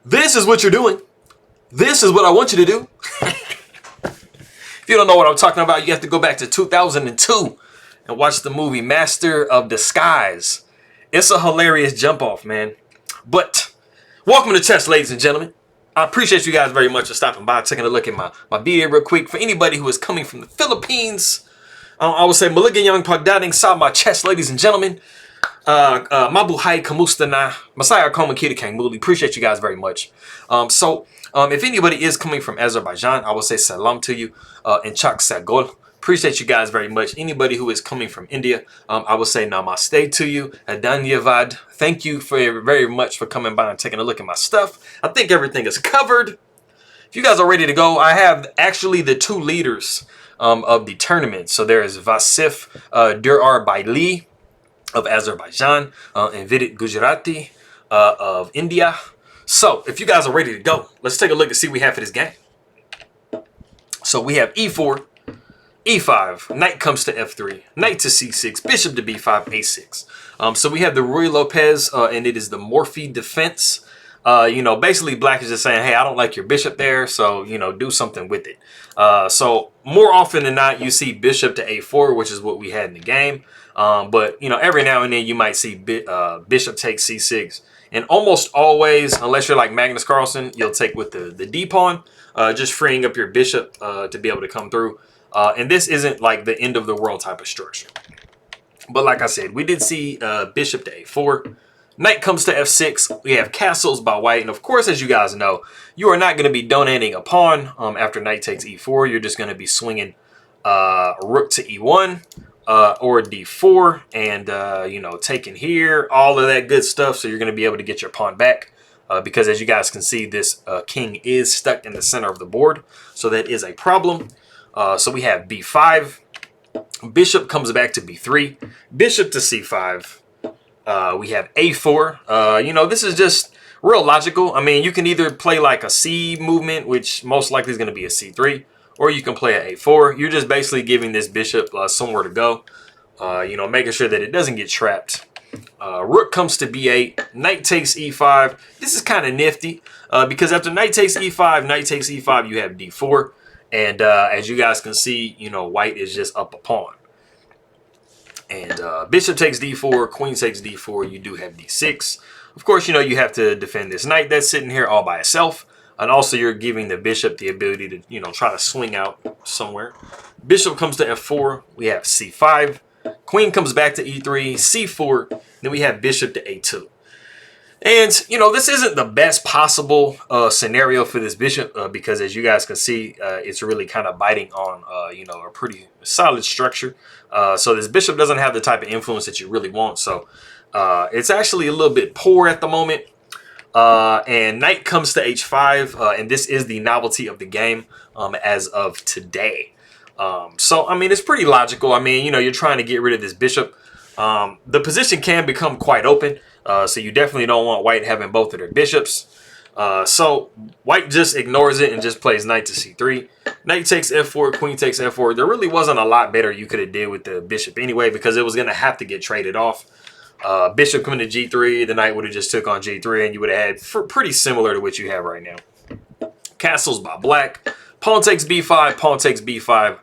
This is what you're doing. This is what I want you to do. If you don't know what I'm talking about, you have to go back to 2002 and watch the movie Master of Disguise. It's a hilarious jump off, man. But welcome to chess, ladies and gentlemen. I appreciate you guys very much for stopping by, taking a look at my video real quick. For anybody who is coming from the Philippines, I would say Maligayang Pagdating sa my chess, ladies and gentlemen. Mabuhay kamusta na? Masaya akong makita kang muli. Appreciate you guys very much. If anybody is coming from Azerbaijan, I will say salam to you and chak sagol. Appreciate you guys very much. Anybody who is coming from India, I will say namaste to you. Adanyavad. Thank you very much for coming by and taking a look at my stuff. I think everything is covered. If you guys are ready to go, I have actually the two leaders of the tournament. So there is Vasif Durarbayli of Azerbaijan and Vidit Gujrathi of India. So if you guys are ready to go, let's take a look and see what we have for this game. So we have e4, e5, knight comes to f3, knight to c6, bishop to b5, a6. So we have the Ruy Lopez, and it is the Morphy defense. Basically black is just saying, hey, I don't like your bishop there, so, do something with it. So more often than not, you see bishop to a4, which is what we had in the game. But every now and then you might see bishop takes c6. And almost always, unless you're like Magnus Carlsen, you'll take with the d-pawn, just freeing up your bishop to be able to come through. And this isn't like the end of the world type of structure. But like I said, we did see bishop to a4. Knight comes to f6. We have castles by white. And of course, as you guys know, you are not going to be donating a pawn after knight takes e4. You're just going to be swinging rook to e1. Or d4 and, taking here, all of that good stuff. So you're going to be able to get your pawn back because as you guys can see, this king is stuck in the center of the board. So that is a problem. So we have b5. Bishop comes back to b3. Bishop to c5. We have a4. This is just real logical. I mean, you can either play like a c movement, which most likely is going to be a c3. Or you can play an a4. You're just basically giving this bishop somewhere to go. Making sure that it doesn't get trapped. Rook comes to b8. Knight takes e5. This is kind of nifty because after knight takes e5, you have d4. And as you guys can see, white is just up a pawn. And bishop takes d4, queen takes d4. You do have d6. Of course, you have to defend this knight that's sitting here all by itself. And also you're giving the bishop the ability to, try to swing out somewhere. Bishop comes to f4. We have c5. Queen comes back to e3, c4. Then we have bishop to a2. And, this isn't the best possible scenario for this bishop because as you guys can see, it's really kind of biting on, a pretty solid structure. So this bishop doesn't have the type of influence that you really want. So it's actually a little bit poor at the moment. And knight comes to h5, and this is the novelty of the game as of today. So, I mean, it's pretty logical. I mean, you're trying to get rid of this bishop. The position can become quite open, so you definitely don't want white having both of their bishops. So white just ignores it and just plays knight to c3. Knight takes f4, queen takes f4. There really wasn't a lot better you could have did with the bishop anyway because it was going to have to get traded off. Bishop coming to g3, the knight would have just took on g3 and you would have had pretty similar to what you have right now. Castles by black. Pawn takes b5, pawn takes b5.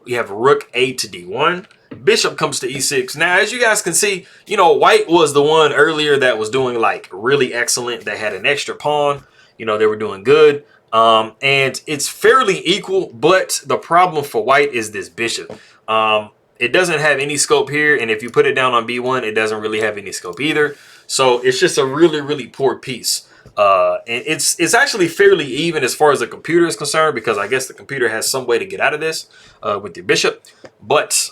We have rook a to d1. Bishop comes to e6. Now, as you guys can see, white was the one earlier that was doing like really excellent. They had an extra pawn. They were doing good. And it's fairly equal, but the problem for white is this bishop. It doesn't have any scope here, and if you put it down on b1, it doesn't really have any scope either. So it's just a really, really poor piece. And it's actually fairly even as far as the computer is concerned because I guess the computer has some way to get out of this with your bishop. But,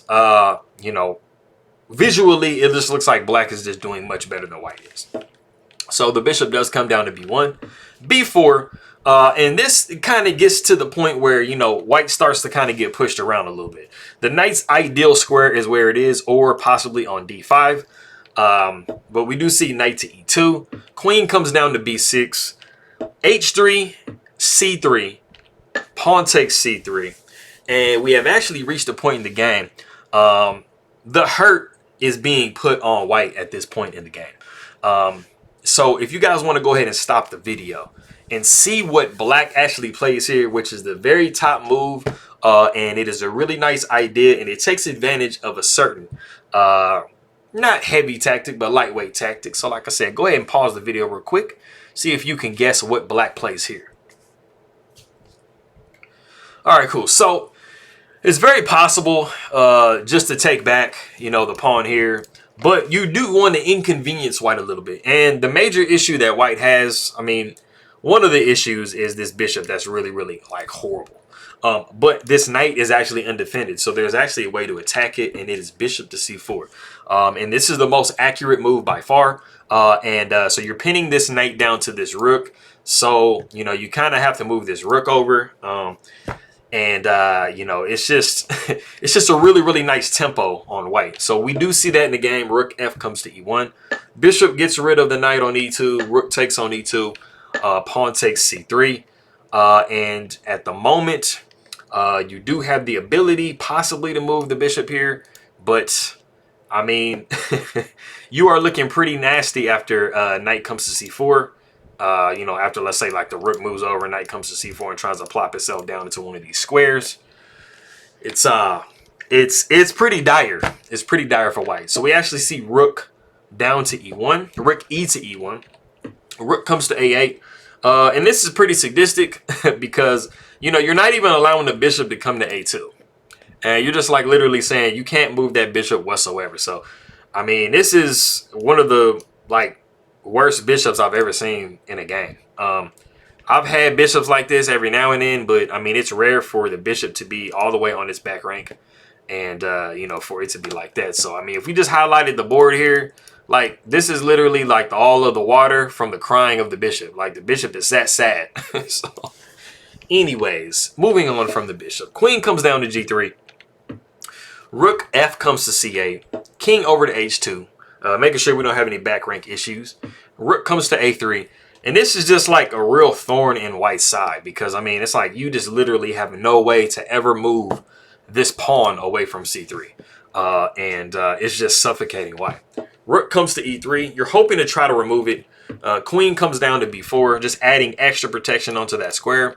visually, it just looks like black is just doing much better than white is. So the bishop does come down to b1. b4. And this kind of gets to the point where, white starts to kind of get pushed around a little bit. The knight's ideal square is where it is or possibly on d5. But we do see knight to e2. Queen comes down to b6. h3, c3. Pawn takes c3. And we have actually reached a point in the game. The hurt is being put on white at this point in the game. So if you guys want to go ahead and stop the video and see what black actually plays here, which is the very top move, and it is a really nice idea, and it takes advantage of a certain not heavy tactic, but lightweight tactic. So like I said, go ahead and pause the video real quick, see if you can guess what black plays here. All right, cool. So it's very possible just to take back, you know, the pawn here, but you do want to inconvenience white a little bit. And the major issue that white has, I mean, one of the issues is this bishop that's really, really like horrible. But this knight is actually undefended, so there's actually a way to attack it, and it is bishop to c4. And this is the most accurate move by far. So you're pinning this knight down to this rook. So, you know, you kind of have to move this rook over. You know, it's just it's just a really, really nice tempo on white. So we do see that in the game. Rook f comes to e1. Bishop gets rid of the knight on e2. Rook takes on e2. Pawn takes c3. And at the moment, you do have the ability possibly to move the bishop here. But, I mean, you are looking pretty nasty after knight comes to c4. You know, after, let's say, like the rook moves over, knight comes to c4 and tries to plop itself down into one of these squares. It's pretty dire. It's pretty dire for white. So we actually see rook down to e1, rook e to e1, rook comes to a8. And this is pretty sadistic because, you know, you're not even allowing the bishop to come to a2. And you're just like literally saying you can't move that bishop whatsoever. So, I mean, this is one of the, like, worst bishops I've ever seen in a game. I've had bishops like this every now and then, but I mean, it's rare for the bishop to be all the way on its back rank and, you know, for it to be like that. So, I mean, if we just highlighted the board here, like, this is literally like all of the water from the crying of the bishop. Like, the bishop is that sad. So, anyways, moving on from the bishop. Queen comes down to g3. Rook f comes to c8. King over to h2. Making sure we don't have any back rank issues. Rook comes to a3. And this is just like a real thorn in white's side. Because, I mean, it's like you just literally have no way to ever move this pawn away from c3. It's just suffocating white. Rook comes to e3. You're hoping to try to remove it. Queen comes down to b4, just adding extra protection onto that square.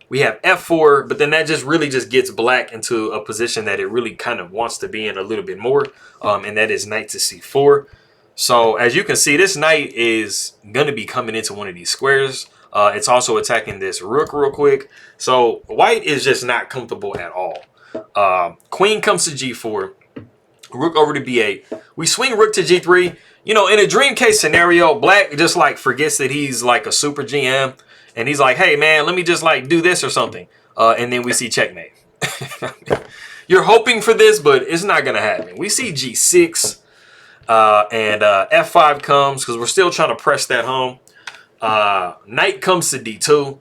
We have f4, but then that just really just gets black into a position that it really kind of wants to be in a little bit more, and that is knight to c4. So as you can see, this knight is going to be coming into one of these squares. It's also attacking this rook real quick. So white is just not comfortable at all. Queen comes to g4. Rook over to b8. We swing rook to g3. You know, in a dream case scenario, black just like forgets that he's like a super GM. And he's like, hey, man, let me just like do this or something. And then we see checkmate. You're hoping for this, but it's not going to happen. We see g6 and f5 comes because we're still trying to press that home. Knight comes to d2.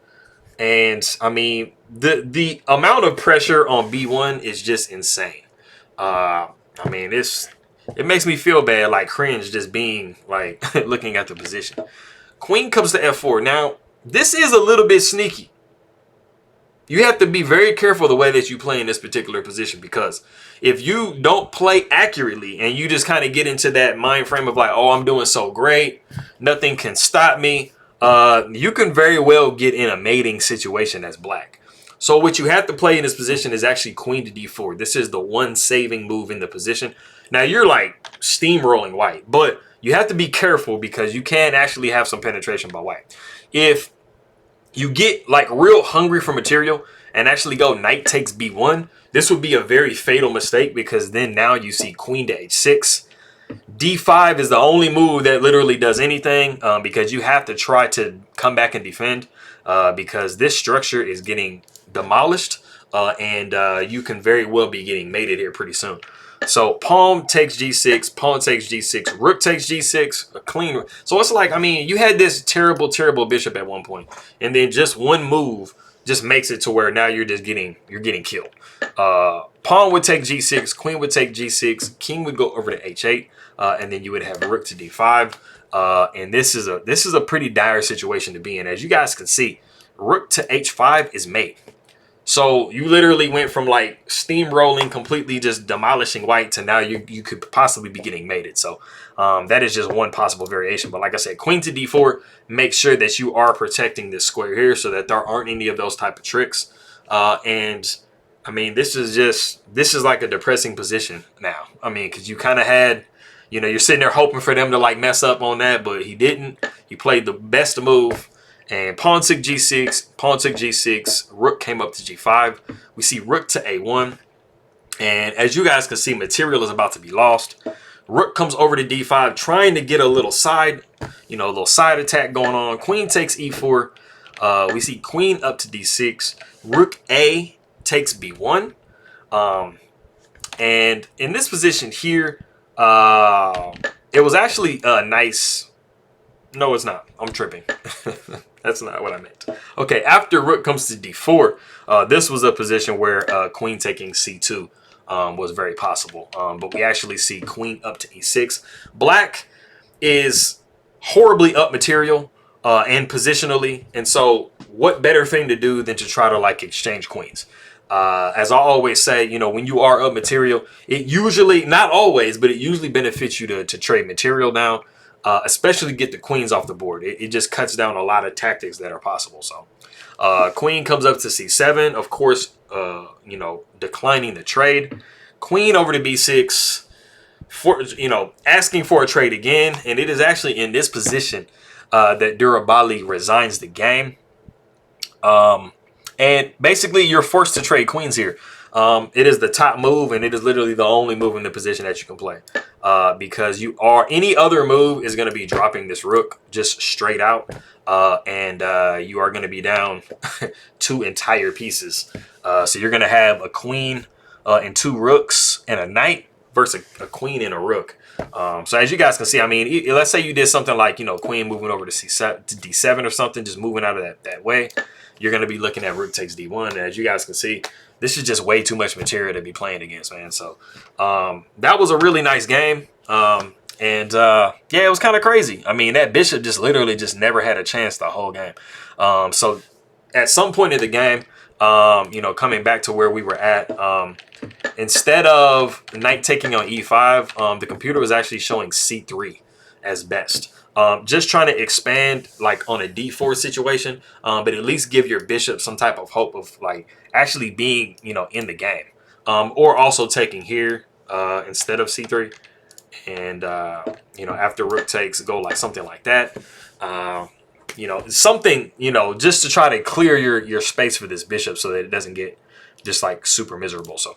And, I mean, the amount of pressure on b1 is just insane. I mean, it makes me feel bad, like cringe just being like looking at the position. Queen comes to f4. Now, this is a little bit sneaky. You have to be very careful the way that you play in this particular position, because if you don't play accurately and you just kind of get into that mind frame of like, oh, I'm doing so great, nothing can stop me, you can very well get in a mating situation as black. So what you have to play in this position is actually queen to d4. This is the one saving move in the position. Now you're like steamrolling white, but you have to be careful because you can actually have some penetration by white. If you get like real hungry for material and actually go knight takes b1, this would be a very fatal mistake, because then now you see queen to h6. d5 is the only move that literally does anything, because you have to try to come back and defend, because this structure is getting demolished, and you can very well be getting mated here pretty soon. So pawn takes g6, pawn takes g6, rook takes g6, a clean. So it's like, I mean, you had this terrible, terrible bishop at one point, and then just one move just makes it to where now you're getting killed. Pawn would take g6, queen would take g6, king would go over to h8, and then you would have rook to d5. And this is a pretty dire situation to be in. As you guys can see, rook to h5 is mate. So you literally went from like steamrolling, completely just demolishing white, to now you could possibly be getting mated. So that is just one possible variation. But like I said, queen to d4, make sure that you are protecting this square here so that there aren't any of those type of tricks. And I mean, this is like a depressing position now. I mean, because you kind of had, you know, you're sitting there hoping for them to like mess up on that, but he didn't. He played the best move. And pawn took g6, pawn took g6, rook came up to g5. We see rook to a1. And as you guys can see, material is about to be lost. Rook comes over to d5, trying to get a little side, you know, a little side attack going on. Queen takes e4. We see queen up to d6. Rook a takes b1. And in this position here, it was actually nice. No, it's not. I'm tripping. That's not what I meant. Okay, after rook comes to d4, this was a position where queen taking c2 was very possible. But we actually see queen up to e6. Black is horribly up material and positionally. And so what better thing to do than to try to like exchange queens? As I always say, you know, when you are up material, it usually, not always, but it usually benefits you to trade material down. Especially get the queens off the board. It just cuts down a lot of tactics that are possible. So queen comes up to c7, of course, you know, declining the trade. Queen over to b6, for, you know, asking for a trade again. And it is actually in this position that Durarbayli resigns the game. And basically you're forced to trade queens here. It is the top move, and it is literally the only move in the position that you can play. Because you are, any other move is going to be dropping this rook just straight out. And you are going to be down 2 entire pieces. So you're going to have a queen and 2 rooks and a knight versus a queen and a rook. So as you guys can see, I mean, let's say you did something like, you know, queen moving over to c7 to d7 or something, just moving out of that way. You're going to be looking at rook takes d1. And as you guys can see, this is just way too much material to be playing against, man. So that was a really nice game. Yeah, it was kind of crazy. I mean, that bishop just literally just never had a chance the whole game. So at some point in the game, you know, coming back to where we were at, instead of knight taking on e5, the computer was actually showing c3 as best. Just trying to expand like on a d4 situation, but at least give your bishop some type of hope of like actually being, you know, in the game. Or also taking here instead of c3. And, you know, after rook takes, go like something like that. You know, something, you know, just to try to clear your space for this bishop so that it doesn't get just like super miserable. So,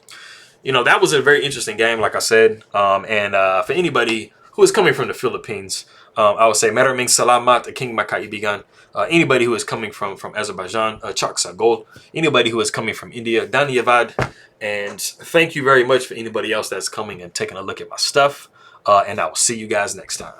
you know, that was a very interesting game, like I said. And for anybody who is coming from the Philippines, I would say Maraming Salamat, King Makaibigan. Anybody who is coming from Azerbaijan, Chak Sagol. Anybody who is coming from India, Dhanyavad. And thank you very much for anybody else that's coming and taking a look at my stuff. And I will see you guys next time.